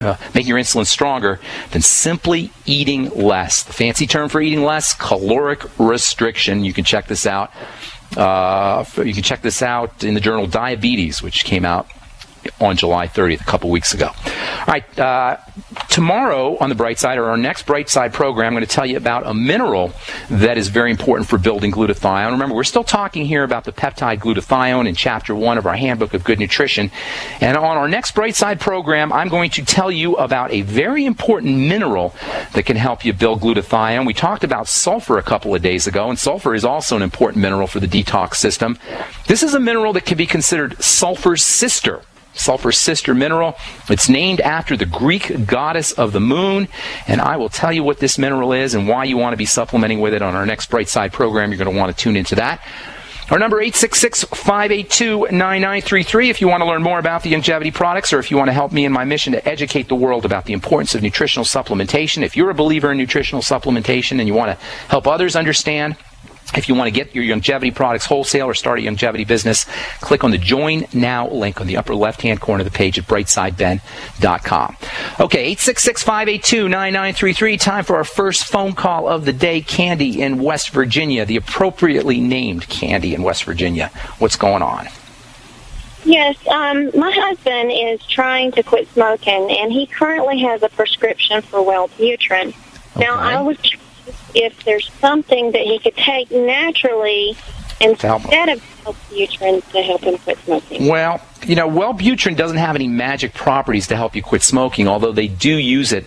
making your insulin stronger, then simply eating less. The fancy term for eating less, caloric restriction. You can check this out. You can check this out in the journal Diabetes, which came out on July 30th, a couple weeks ago. All right, tomorrow on the Bright Side, or our next Bright Side program, I'm going to tell you about a mineral that is very important for building glutathione. Remember, we're still talking here about the peptide glutathione in Chapter 1 of our Handbook of Good Nutrition. And on our next Bright Side program, I'm going to tell you about a very important mineral that can help you build glutathione. We talked about sulfur a couple of days ago, and sulfur is also an important mineral for the detox system. This is a mineral that can be considered sulfur's sister. Sulfur's sister mineral. It's named after the Greek goddess of the moon, and I will tell you what this mineral is and why you want to be supplementing with it on our next Bright Side program. You're going to want to tune into that. Our number 866-582-9933 if you want to learn more about the longevity products, or if you want to help me in my mission to educate the world about the importance of nutritional supplementation. If you're a believer in nutritional supplementation and you want to help others understand, if you want to get your longevity products wholesale or start a longevity business, click on the Join Now link on the upper left-hand corner of the page at brightsideben.com. Okay, 866-582-9933. Time for our first phone call of the day. Candy in West Virginia, the appropriately named Candy in West Virginia. What's going on? Yes, my husband is trying to quit smoking, and he currently has a prescription for Wellbutrin. Okay. Now, I was if there's something that he could take naturally instead of Wellbutrin to help him quit smoking. Well, you know, Wellbutrin doesn't have any magic properties to help you quit smoking, although they do use it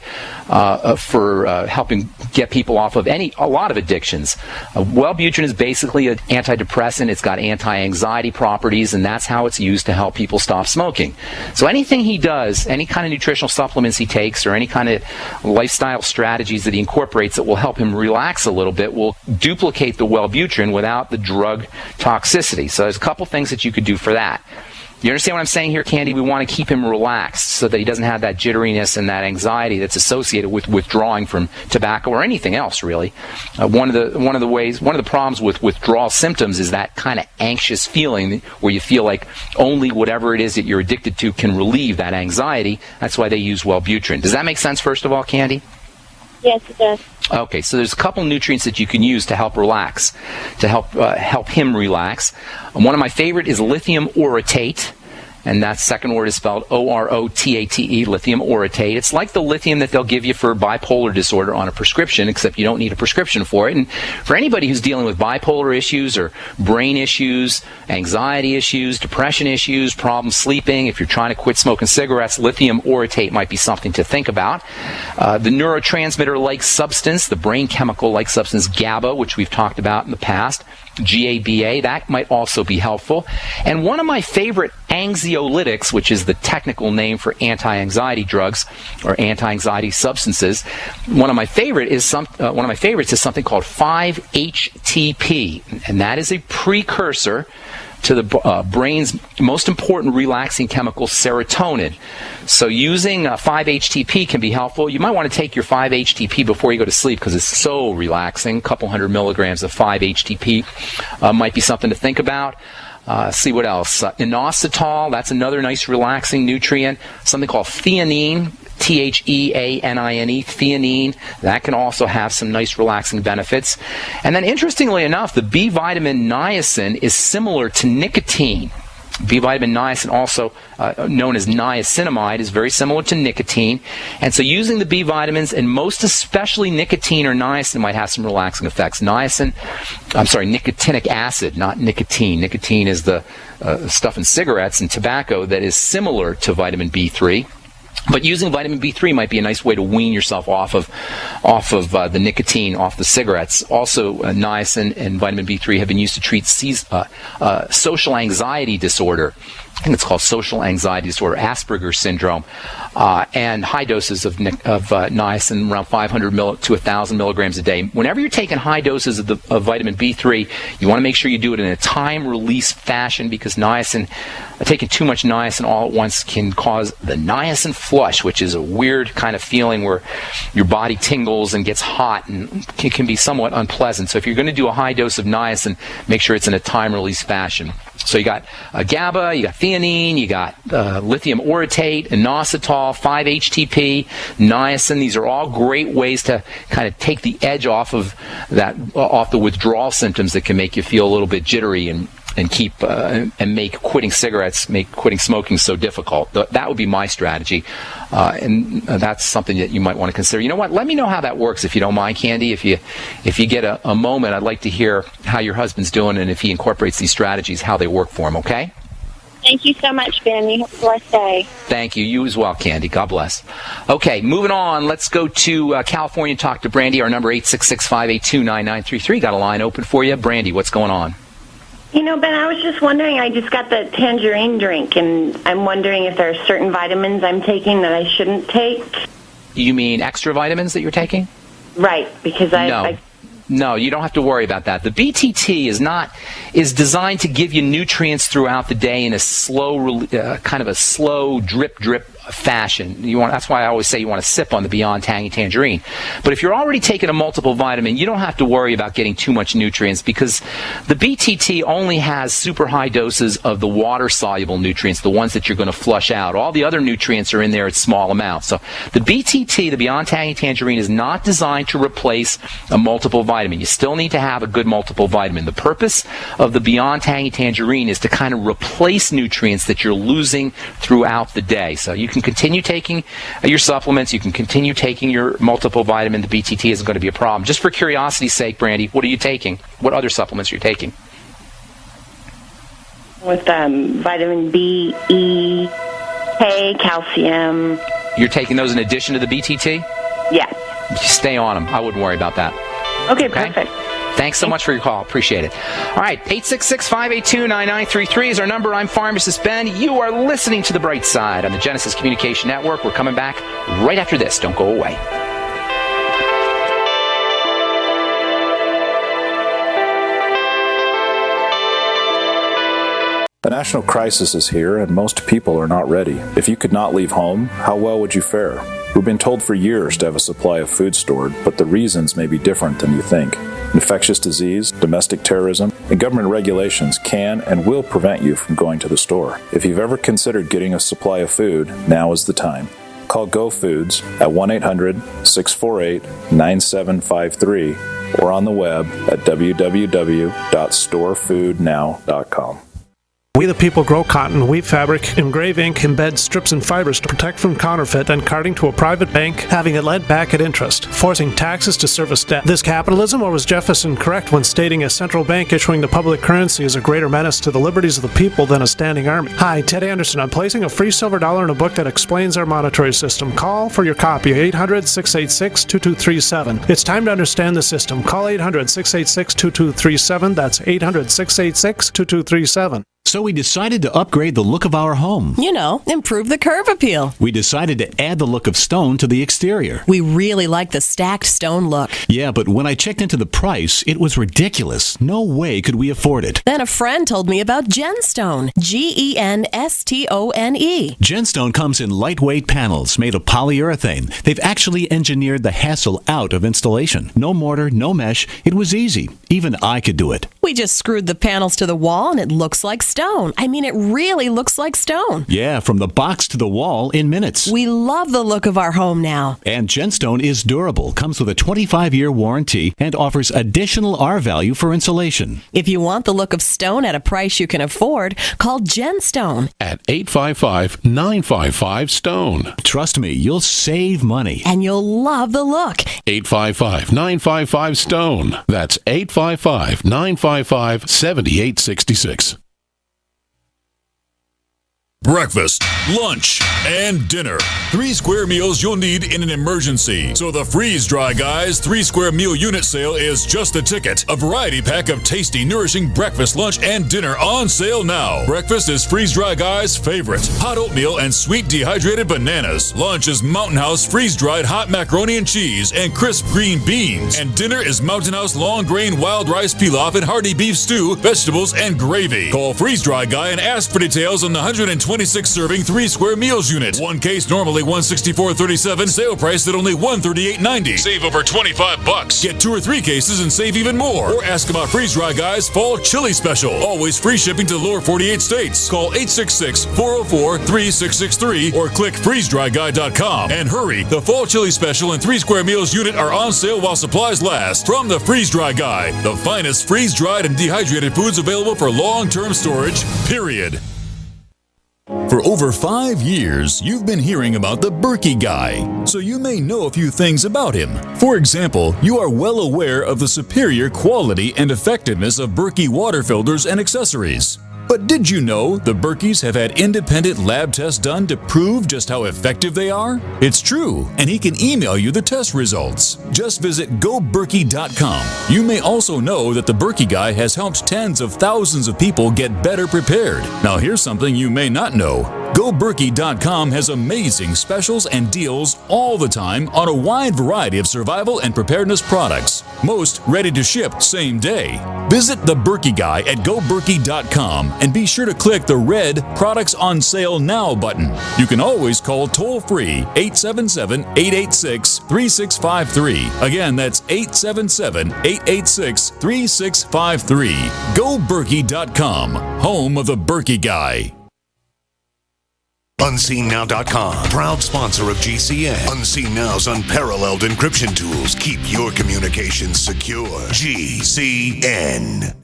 for helping get people off of a lot of addictions. Wellbutrin is basically an antidepressant. It's got anti-anxiety properties, and that's how it's used to help people stop smoking. So anything he does, any kind of nutritional supplements he takes, or any kind of lifestyle strategies that he incorporates that will help him relax a little bit, will duplicate the Wellbutrin without the drug toxicity. So there's a couple things that you could do for that. You understand what I'm saying here, Candy? We want to keep him relaxed so that he doesn't have that jitteriness and that anxiety that's associated with withdrawing from tobacco or anything else, really. One of the problems with withdrawal symptoms is that kind of anxious feeling where you feel like only whatever it is that you're addicted to can relieve that anxiety. That's why they use Wellbutrin. Does that make sense, first of all, Candy? Yes, it does. Okay, so there's a couple nutrients that you can use to help relax, to help him relax. One of my favorite is lithium orotate, and that second word is spelled O-R-O-T-A-T-E, lithium orotate. It's like the lithium that they'll give you for bipolar disorder on a prescription, except you don't need a prescription for it. And for anybody who's dealing with bipolar issues or brain issues, anxiety issues, depression issues, problems sleeping, if you're trying to quit smoking cigarettes, lithium orotate might be something to think about. The neurotransmitter-like substance, the brain chemical-like substance GABA, which we've talked about in the past, GABA, that might also be helpful. And one of my favorite anxiolytics, which is the technical name for anti-anxiety drugs or anti-anxiety substances, one of my favorites is something called 5-HTP, and that is a precursor to the brain's most important relaxing chemical, serotonin. So using 5-HTP can be helpful. You might want to take your 5-HTP before you go to sleep because it's so relaxing. A couple hundred milligrams of 5-HTP might be something to think about. See what else. Inositol, that's another nice relaxing nutrient. Something called theanine, Theanine, theanine. That can also have some nice relaxing benefits. And then interestingly enough, the B vitamin niacin is similar to nicotine. B vitamin niacin, also known as niacinamide, is very similar to nicotine. And so using the B vitamins, and most especially nicotine or niacin, might have some relaxing effects. Nicotinic acid, not nicotine. Nicotine is the stuff in cigarettes and tobacco that is similar to vitamin B3. But using vitamin B3 might be a nice way to wean yourself off of the nicotine, off the cigarettes. Also, niacin and vitamin B3 have been used to treat social anxiety disorder. I think it's called social anxiety disorder, Asperger's syndrome, and high doses of niacin, around 500 to 1,000 milligrams a day. Whenever you're taking high doses of vitamin B3, you want to make sure you do it in a time-release fashion, because taking too much niacin all at once can cause the niacin flush, which is a weird kind of feeling where your body tingles and gets hot, and can be somewhat unpleasant. So if you're going to do a high dose of niacin, make sure it's in a time-release fashion. So you got GABA, you got theanine, L-theanine, you got lithium orotate, inositol, 5-HTP, niacin. These are all great ways to kind of take the edge off of off the withdrawal symptoms that can make you feel a little bit jittery and keep and make quitting smoking so difficult. That would be my strategy, and that's something that you might want to consider. You know what? Let me know how that works if you don't mind, Candy. If you get a moment, I'd like to hear how your husband's doing and if he incorporates these strategies, how they work for him. Okay? Thank you so much, Ben. You have a blessed day. Thank you. You as well, Candy. God bless. Okay, moving on. Let's go to California and talk to Brandy. Our number 866-582-9933. Got a line open for you. Brandy, what's going on? You know, Ben, I was just wondering, I just got the tangerine drink, and I'm wondering if there are certain vitamins I'm taking that I shouldn't take. You mean extra vitamins that you're taking? Right, because No, you don't have to worry about that. The BTT is designed to give you nutrients throughout the day in a slow, kind of a slow drip fashion. That's why I always say you want to sip on the Beyond Tangy Tangerine. But if you're already taking a multiple vitamin, you don't have to worry about getting too much nutrients because the BTT only has super high doses of the water-soluble nutrients, the ones that you're going to flush out. All the other nutrients are in there at small amounts. So the BTT, the Beyond Tangy Tangerine, is not designed to replace a multiple vitamin. You still need to have a good multiple vitamin. The purpose of the Beyond Tangy Tangerine is to kind of replace nutrients that you're losing throughout the day. So you can continue taking your supplements. You can continue taking your multiple vitamin. The BTT isn't going to be a problem. Just for curiosity's sake, Brandy, what are you taking? What other supplements are you taking? With vitamin B, E, K, calcium. You're taking those in addition to the BTT? Yes. Stay on them. I wouldn't worry about that. Okay, perfect. Thanks so much for your call. Appreciate it. All right, 866-582-9933 is our number. I'm Pharmacist Ben. You are listening to The Bright Side on the Genesis Communication Network. We're coming back right after this. Don't go away. A national crisis is here, and most people are not ready. If you could not leave home, how well would you fare? We've been told for years to have a supply of food stored, but the reasons may be different than you think. Infectious disease, domestic terrorism, and government regulations can and will prevent you from going to the store. If you've ever considered getting a supply of food, now is the time. Call Go Foods at 1-800-648-9753 or on the web at www.storefoodnow.com. We the people grow cotton, weave fabric, engrave ink, embed strips and fibers to protect from counterfeit, then carting to a private bank, having it lent back at interest, forcing taxes to service debt. This capitalism, or was Jefferson correct when stating a central bank issuing the public currency is a greater menace to the liberties of the people than a standing army? Hi, Ted Anderson. I'm placing a free silver dollar in a book that explains our monetary system. Call for your copy, 800-686-2237. It's time to understand the system. Call 800-686-2237. That's 800-686-2237. So we decided to upgrade the look of our home. You know, improve the curb appeal. We decided to add the look of stone to the exterior. We really like the stacked stone look. Yeah, but when I checked into the price, it was ridiculous. No way could we afford it. Then a friend told me about Genstone. Genstone. Genstone comes in lightweight panels made of polyurethane. They've actually engineered the hassle out of installation. No mortar, no mesh. It was easy. Even I could do it. We just screwed the panels to the wall and it looks like stone. I mean, it really looks like stone. Yeah, from the box to the wall in minutes. We love the look of our home now. And Genstone is durable, comes with a 25-year warranty, and offers additional R value for insulation. If you want the look of stone at a price you can afford, call Genstone at 855-955-STONE. Trust me, you'll save money. And you'll love the look. 855-955-STONE. That's 855-955-7866. Breakfast, lunch, and dinner. 3 square meals you'll need in an emergency. So the Freeze Dry Guys 3 square meal unit sale is just the ticket. A variety pack of tasty, nourishing breakfast, lunch, and dinner on sale now. Breakfast is Freeze Dry Guys' favorite. Hot oatmeal and sweet dehydrated bananas. Lunch is Mountain House freeze-dried hot macaroni and cheese and crisp green beans. And dinner is Mountain House long grain wild rice pilaf and hearty beef stew, vegetables, and gravy. Call Freeze Dry Guy and ask for details on the 120 26-serving 3-square meals unit. One case normally $164.37, sale price at only $138.90. Save over $25. Get 2 or 3 cases and save even more. Or ask about Freeze Dry Guy's Fall Chili Special. Always free shipping to the lower 48 states. Call 866-404-3663 or click freezedryguy.com. And hurry, the Fall Chili Special and 3-square meals unit are on sale while supplies last. From the Freeze Dry Guy, the finest freeze-dried and dehydrated foods available for long-term storage, period. For over 5 years, you've been hearing about the Berkey Guy, so you may know a few things about him. For example, you are well aware of the superior quality and effectiveness of Berkey water filters and accessories. But did you know the Berkeys have had independent lab tests done to prove just how effective they are? It's true, and he can email you the test results. Just visit goberkey.com. You may also know that the Berkey Guy has helped tens of thousands of people get better prepared. Now here's something you may not know. GoBerkey.com has amazing specials and deals all the time on a wide variety of survival and preparedness products. Most ready to ship same day. Visit the Berkey Guy at GoBerkey.com and be sure to click the red Products on Sale Now button. You can always call toll-free 877-886-3653. Again, that's 877-886-3653. GoBerkey.com, home of the Berkey Guy. UnseenNow.com, proud sponsor of GCN. Unseen Now's unparalleled encryption tools keep your communications secure. GCN.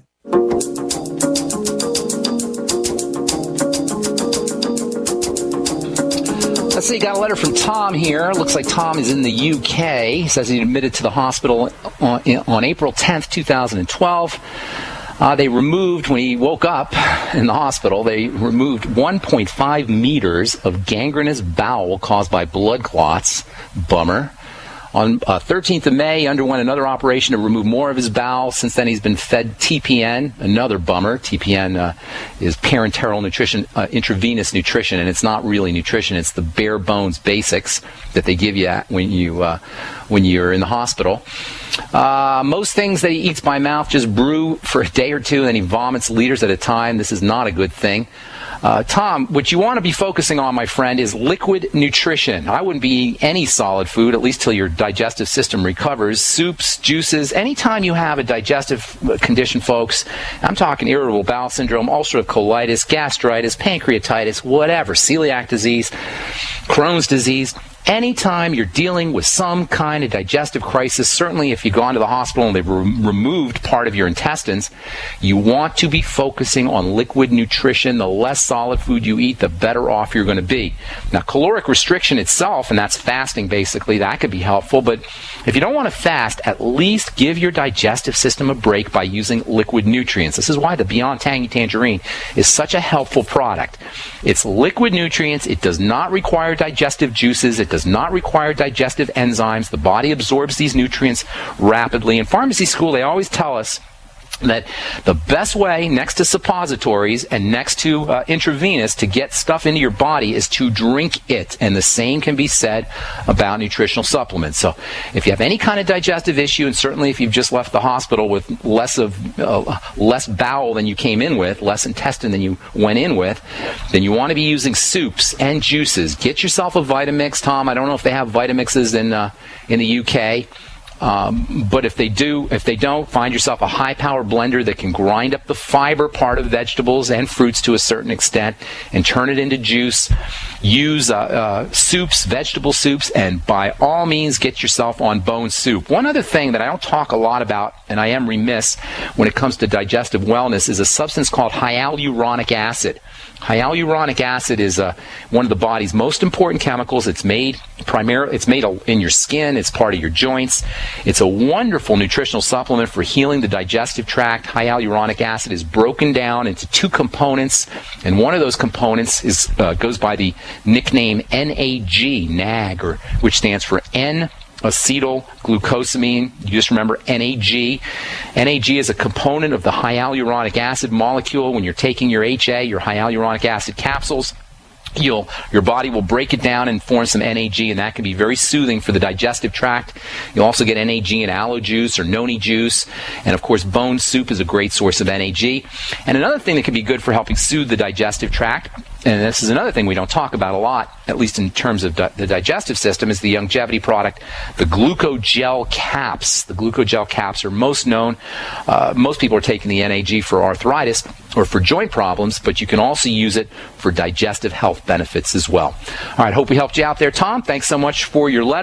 Let's see, got a letter from Tom here. Looks like Tom is in the UK. He says he admitted to the hospital on April 10th, 2012. They removed, when he woke up in the hospital, they removed 1.5 meters of gangrenous bowel caused by blood clots. Bummer. On 13th of May, he underwent another operation to remove more of his bowel. Since then, he's been fed TPN, another bummer. TPN is parenteral nutrition, intravenous nutrition, and it's not really nutrition. It's the bare bones basics that they give you when you're in the hospital. Most things that he eats by mouth just brew for a day or two, and then he vomits liters at a time. This is not a good thing. Tom, what you want to be focusing on, my friend, is liquid nutrition. I wouldn't be eating any solid food, at least till your digestive system recovers. Soups, juices, anytime you have a digestive condition, folks, I'm talking irritable bowel syndrome, ulcerative colitis, gastritis, pancreatitis, whatever, celiac disease, Crohn's disease. Anytime you're dealing with some kind of digestive crisis, certainly if you've gone to the hospital and they've removed part of your intestines, you want to be focusing on liquid nutrition. The less solid food you eat, the better off you're going to be. Now, caloric restriction itself, and that's fasting basically, that could be helpful, but if you don't want to fast, at least give your digestive system a break by using liquid nutrients. This is why the Beyond Tangy Tangerine is such a helpful product. It's liquid nutrients. It does not require digestive juices. It does not require digestive enzymes. The body absorbs these nutrients rapidly. In pharmacy school, they always tell us that the best way, next to suppositories and next to intravenous, to get stuff into your body is to drink it. And the same can be said about nutritional supplements. So if you have any kind of digestive issue, and certainly if you've just left the hospital with less bowel than you came in with, less intestine than you went in with, then you want to be using soups and juices. Get yourself a Vitamix, Tom. I don't know if they have Vitamixes in the UK. But if they don't, find yourself a high-power blender that can grind up the fiber part of vegetables and fruits to a certain extent and turn it into juice. Use soups, vegetable soups, and by all means, get yourself on bone soup. One other thing that I don't talk a lot about, and I am remiss when it comes to digestive wellness, is a substance called hyaluronic acid. Hyaluronic acid is one of the body's most important chemicals. It's made in your skin. It's part of your joints. It's a wonderful nutritional supplement for healing the digestive tract. Hyaluronic acid is broken down into 2 components, and one of those components goes by the nickname NAG, which stands for N-acetylglucosamine. You just remember NAG. NAG is a component of the hyaluronic acid molecule. When you're taking your HA, your hyaluronic acid capsules, your body will break it down and form some NAG, and that can be very soothing for the digestive tract. You'll also get NAG in aloe juice or noni juice, and of course bone soup is a great source of NAG. And another thing that can be good for helping soothe the digestive tract, and this is another thing we don't talk about a lot, at least in terms of the digestive system, is the longevity product, the glucogel caps. The glucogel caps are most known. Most people are taking the NAG for arthritis or for joint problems, but you can also use it for digestive health benefits as well. All right, hope we helped you out there, Tom. Thanks so much for your letter.